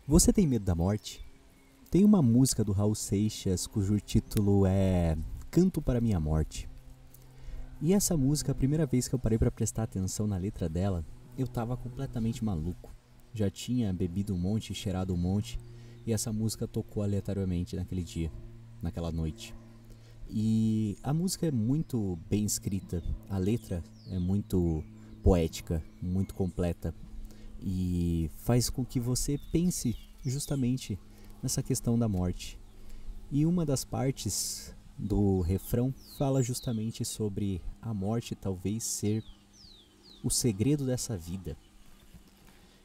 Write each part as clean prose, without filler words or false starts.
Você tem medo da morte? Tem uma música do Raul Seixas cujo título é Canto para Minha Morte. E essa música, a primeira vez que eu parei para prestar atenção na letra dela, eu tava completamente maluco. Já tinha bebido um monte, cheirado um monte, e essa música tocou aleatoriamente naquele dia, naquela noite. E a música é muito bem escrita, a letra é muito poética, muito completa, e faz com que você pense justamente nessa questão da morte. E uma das partes do refrão fala justamente sobre a morte talvez ser o segredo dessa vida.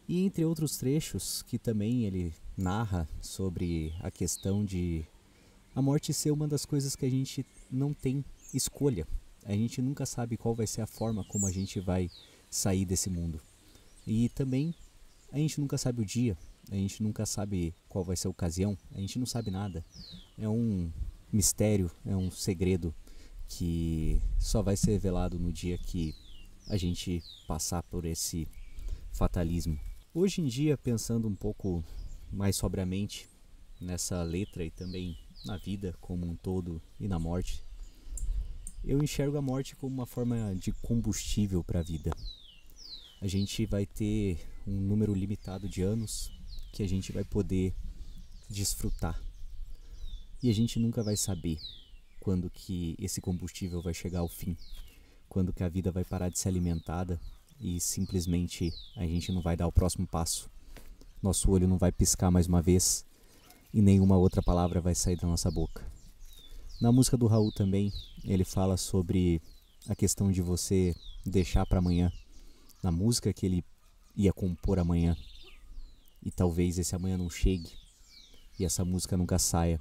E entre outros trechos que também ele narra sobre a questão de a morte ser uma das coisas que a gente não tem escolha. A gente nunca sabe qual vai ser a forma como a gente vai sair desse mundo. E também a gente nunca sabe o dia, a gente nunca sabe qual vai ser a ocasião, a gente não sabe nada. É um mistério, é um segredo que só vai ser revelado no dia que a gente passar por esse fatalismo. Hoje em dia, pensando um pouco mais sobriamente nessa letra e também na vida como um todo e na morte, eu enxergo a morte como uma forma de combustível para a vida. A gente vai ter um número limitado de anos que a gente vai poder desfrutar. E a gente nunca vai saber quando que esse combustível vai chegar ao fim, quando que a vida vai parar de ser alimentada e simplesmente a gente não vai dar o próximo passo. Nosso olho não vai piscar mais uma vez e nenhuma outra palavra vai sair da nossa boca. Na música do Raul também, ele fala sobre a questão de você deixar para amanhã. Na música que ele ia compor amanhã, e talvez esse amanhã não chegue e essa música nunca saia.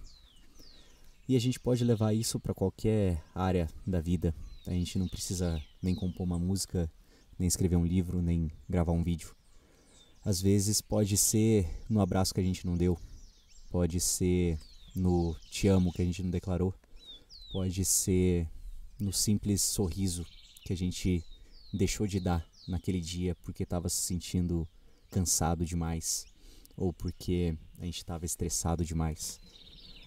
E a gente pode levar isso para qualquer área da vida. A gente não precisa nem compor uma música, nem escrever um livro, nem gravar um vídeo. Às vezes pode ser no abraço que a gente não deu, pode ser no te amo que a gente não declarou, pode ser no simples sorriso que a gente deixou de dar naquele dia porque estava se sentindo cansado demais ou porque a gente estava estressado demais.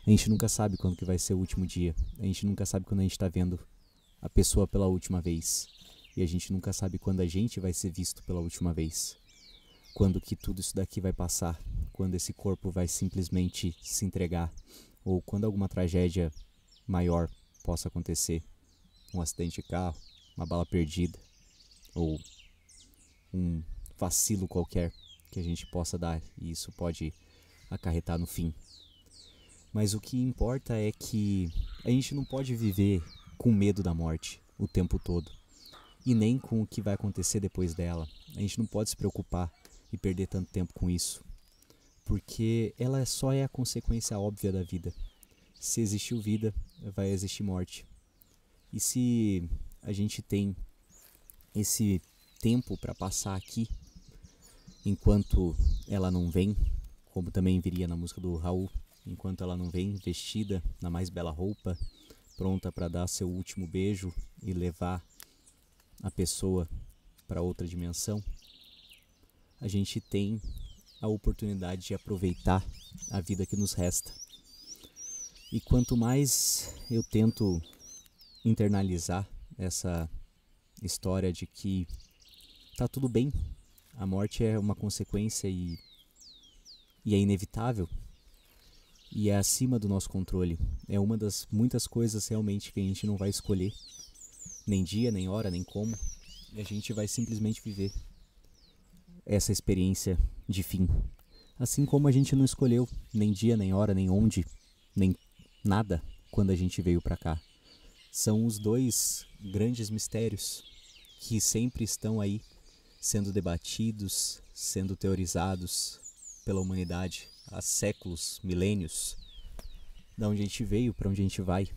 A gente nunca sabe quando que vai ser o último dia. A gente nunca sabe quando a gente está vendo a pessoa pela última vez. E a gente nunca sabe quando a gente vai ser visto pela última vez. Quando que tudo isso daqui vai passar. Quando esse corpo vai simplesmente se entregar. Ou quando alguma tragédia maior possa acontecer. Um acidente de carro, uma bala perdida. Ou um vacilo qualquer que a gente possa dar. E isso pode acarretar no fim. Mas o que importa é que a gente não pode viver com medo da morte o tempo todo. E nem com o que vai acontecer depois dela. A gente não pode se preocupar e perder tanto tempo com isso. Porque ela só é a consequência óbvia da vida. Se existiu vida, vai existir morte. E se a gente tem esse tempo para passar aqui, enquanto ela não vem, como também viria na música do Raul, enquanto ela não vem vestida na mais bela roupa, pronta para dar seu último beijo e levar a pessoa para outra dimensão, a gente tem a oportunidade de aproveitar a vida que nos resta. E quanto mais eu tento internalizar essa história de que tá tudo bem, a morte é uma consequência e é inevitável, e é acima do nosso controle. É uma das muitas coisas realmente que a gente não vai escolher, nem dia, nem hora, nem como. E a gente vai simplesmente viver essa experiência de fim. Assim como a gente não escolheu nem dia, nem hora, nem onde, nem nada quando a gente veio para cá. São os dois grandes mistérios que sempre estão aí sendo debatidos, sendo teorizados pela humanidade há séculos, milênios, da onde a gente veio, para onde a gente vai.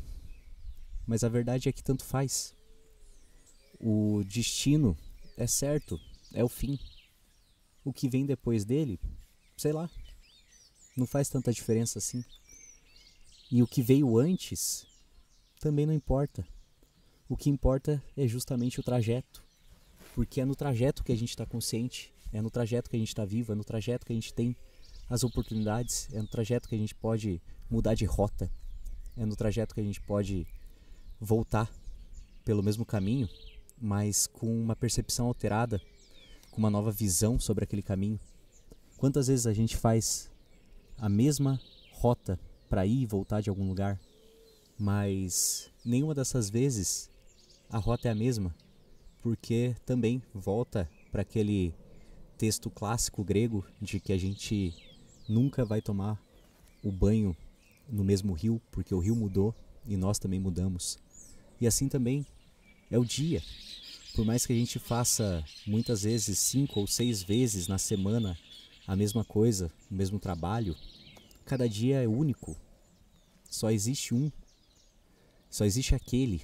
Mas a verdade é que tanto faz. O destino é certo, é o fim. O que vem depois dele, sei lá, não faz tanta diferença assim. E o que veio antes também não importa. O que importa é justamente o trajeto. Porque é no trajeto que a gente está consciente, é no trajeto que a gente está vivo, é no trajeto que a gente tem as oportunidades, é no trajeto que a gente pode mudar de rota, é no trajeto que a gente pode voltar pelo mesmo caminho, mas com uma percepção alterada, com uma nova visão sobre aquele caminho. Quantas vezes a gente faz a mesma rota para ir e voltar de algum lugar, mas nenhuma dessas vezes a rota é a mesma, porque também volta para aquele texto clássico grego de que a gente nunca vai tomar o banho no mesmo rio, porque o rio mudou e nós também mudamos. E assim também é o dia. Por mais que a gente faça muitas vezes 5 ou 6 vezes na semana a mesma coisa, o mesmo trabalho, cada dia é único. Só existe um. Só existe aquele.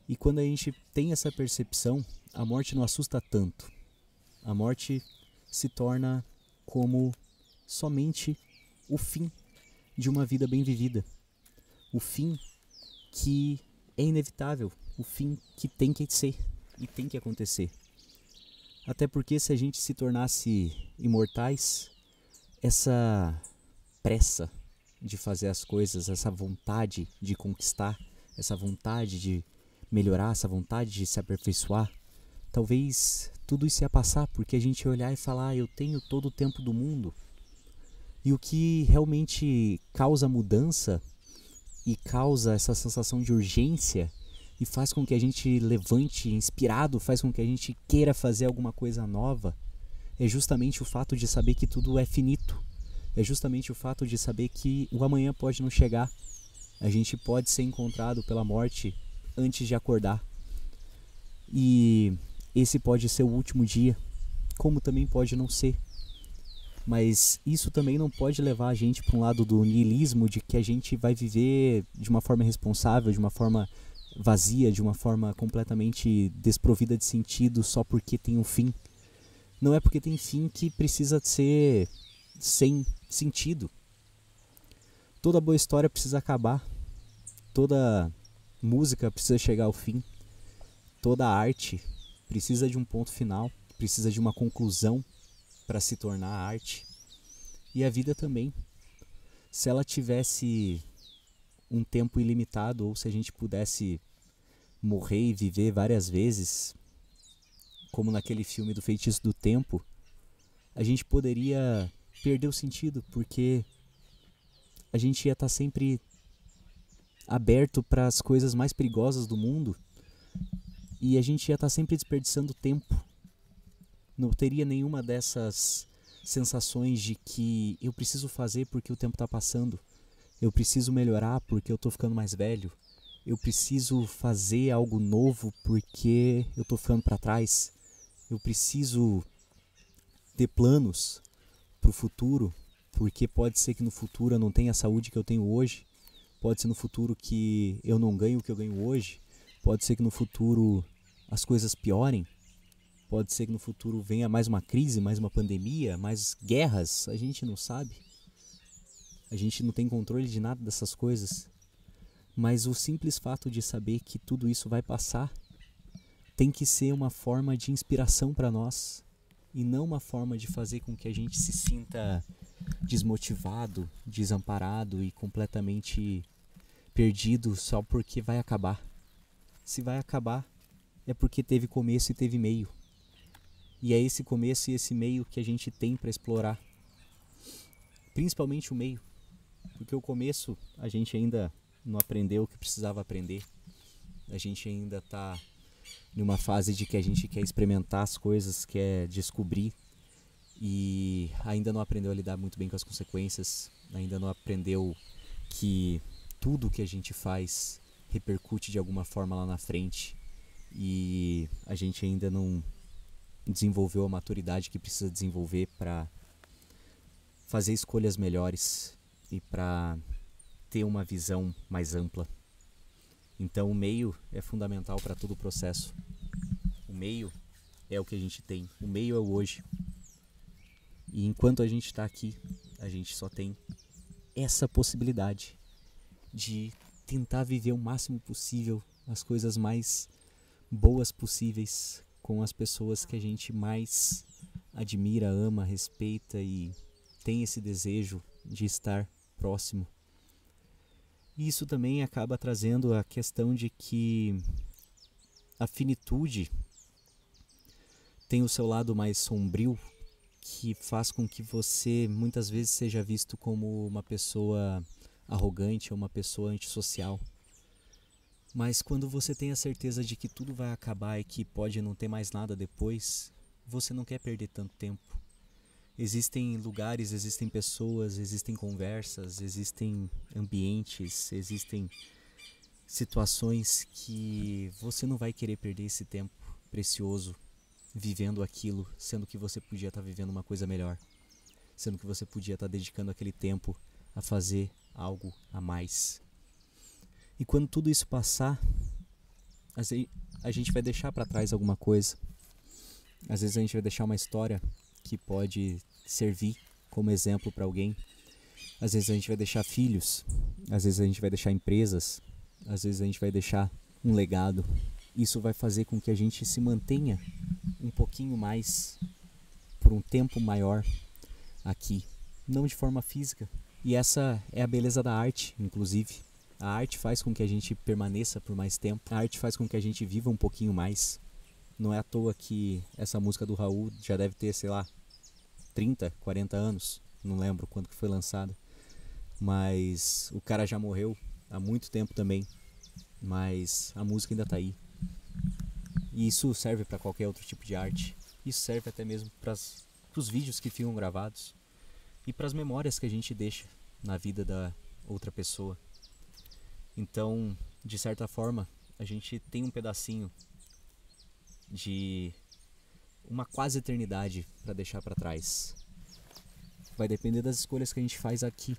E quando a gente tem essa percepção, a morte não assusta tanto. A morte se torna como somente o fim de uma vida bem vivida. O fim que é inevitável. O fim que tem que ser e tem que acontecer. Até porque se a gente se tornasse imortais, essa pressa de fazer as coisas, essa vontade de conquistar, essa vontade de melhorar, essa vontade de se aperfeiçoar, talvez tudo isso ia passar, porque a gente ia olhar e falar, eu tenho todo o tempo do mundo. E o que realmente causa mudança e causa essa sensação de urgência e faz com que a gente levante inspirado, faz com que a gente queira fazer alguma coisa nova, é justamente o fato de saber que tudo é finito. É justamente o fato de saber que o amanhã pode não chegar. A gente pode ser encontrado pela morte antes de acordar. E esse pode ser o último dia, como também pode não ser. Mas isso também não pode levar a gente para um lado do niilismo, de que a gente vai viver de uma forma irresponsável, de uma forma vazia, de uma forma completamente desprovida de sentido só porque tem um fim. Não é porque tem fim que precisa ser sem sentido. Toda boa história precisa acabar. Toda música precisa chegar ao fim. Toda arte precisa de um ponto final, precisa de uma conclusão para se tornar arte. E a vida também. Se ela tivesse um tempo ilimitado, ou se a gente pudesse morrer e viver várias vezes, como naquele filme do Feitiço do Tempo, a gente poderia perder o sentido, porque a gente ia estar sempre aberto para as coisas mais perigosas do mundo e a gente ia estar sempre desperdiçando tempo. Não teria nenhuma dessas sensações de que eu preciso fazer porque o tempo está passando, eu preciso melhorar porque eu estou ficando mais velho, eu preciso fazer algo novo porque eu estou ficando para trás, eu preciso ter planos para o futuro, porque pode ser que no futuro eu não tenha a saúde que eu tenho hoje, pode ser no futuro que eu não ganho o que eu ganho hoje, pode ser que no futuro as coisas piorem, pode ser que no futuro venha mais uma crise, mais uma pandemia, mais guerras, a gente não sabe, a gente não tem controle de nada dessas coisas, mas o simples fato de saber que tudo isso vai passar tem que ser uma forma de inspiração para nós, e não uma forma de fazer com que a gente se sinta desmotivado, desamparado e completamente perdido só porque vai acabar. Se vai acabar, é porque teve começo e teve meio. E é esse começo e esse meio que a gente tem para explorar. Principalmente o meio, porque o começo a gente ainda não aprendeu o que precisava aprender. A gente ainda está numa fase de que a gente quer experimentar as coisas, quer descobrir e ainda não aprendeu a lidar muito bem com as consequências, ainda não aprendeu que tudo que a gente faz repercute de alguma forma lá na frente e a gente ainda não desenvolveu a maturidade que precisa desenvolver para fazer escolhas melhores e para ter uma visão mais ampla. Então o meio é fundamental para todo o processo. O meio é o que a gente tem, o meio é o hoje. E enquanto a gente está aqui, a gente só tem essa possibilidade de tentar viver o máximo possível as coisas mais boas possíveis com as pessoas que a gente mais admira, ama, respeita e tem esse desejo de estar próximo. E isso também acaba trazendo a questão de que a finitude tem o seu lado mais sombrio, que faz com que você muitas vezes seja visto como uma pessoa arrogante ou uma pessoa antissocial. Mas quando você tem a certeza de que tudo vai acabar e que pode não ter mais nada depois, você não quer perder tanto tempo. Existem lugares, existem pessoas, existem conversas, existem ambientes, existem situações que você não vai querer perder esse tempo precioso vivendo aquilo, sendo que você podia estar vivendo uma coisa melhor, sendo que você podia estar dedicando aquele tempo a fazer algo a mais. E quando tudo isso passar, a gente vai deixar para trás alguma coisa. Às vezes a gente vai deixar uma história que pode servir como exemplo para alguém. Às vezes a gente vai deixar filhos, às vezes a gente vai deixar empresas, às vezes a gente vai deixar um legado. Isso vai fazer com que a gente se mantenha um pouquinho mais, por um tempo maior aqui, não de forma física. E essa é a beleza da arte, inclusive. A arte faz com que a gente permaneça por mais tempo, a arte faz com que a gente viva um pouquinho mais. Não é à toa que essa música do Raul já deve ter, sei lá, 30, 40 anos, não lembro quando que foi lançada, mas o cara já morreu há muito tempo também, mas a música ainda tá aí. E isso serve para qualquer outro tipo de arte, isso serve até mesmo para os vídeos que ficam gravados e para as memórias que a gente deixa na vida da outra pessoa. Então, de certa forma, a gente tem um pedacinho de uma quase eternidade para deixar para trás. Vai depender das escolhas que a gente faz aqui.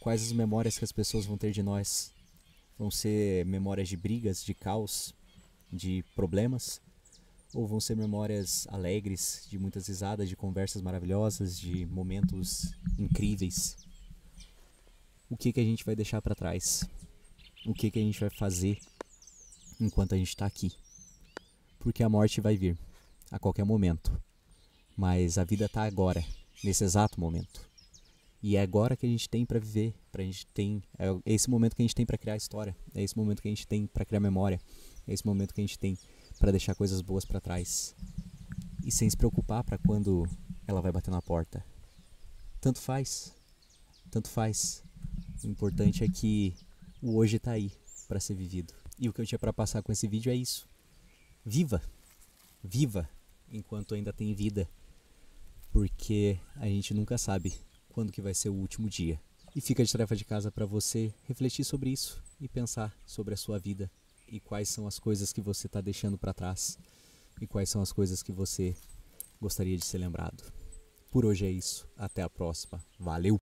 Quais as memórias que as pessoas vão ter de nós? Vão ser memórias de brigas, de caos, de problemas? Ou vão ser memórias alegres, de muitas risadas, de conversas maravilhosas, de momentos incríveis? O que a gente vai deixar para trás? O que a gente vai fazer enquanto a gente está aqui? Porque a morte vai vir a qualquer momento, mas a vida está agora, nesse exato momento. E é agora que a gente tem para viver, é esse momento que a gente tem para criar história, é esse momento que a gente tem para criar memória, é esse momento que a gente tem para deixar coisas boas para trás. E sem se preocupar para quando ela vai bater na porta. Tanto faz, tanto faz. O importante é que o hoje está aí para ser vivido. E o que eu tinha para passar com esse vídeo é isso. Viva! Viva enquanto ainda tem vida, porque a gente nunca sabe quando que vai ser o último dia. E fica de tarefa de casa para você refletir sobre isso e pensar sobre a sua vida e quais são as coisas que você está deixando para trás e quais são as coisas que você gostaria de ser lembrado. Por hoje é isso, até a próxima, valeu!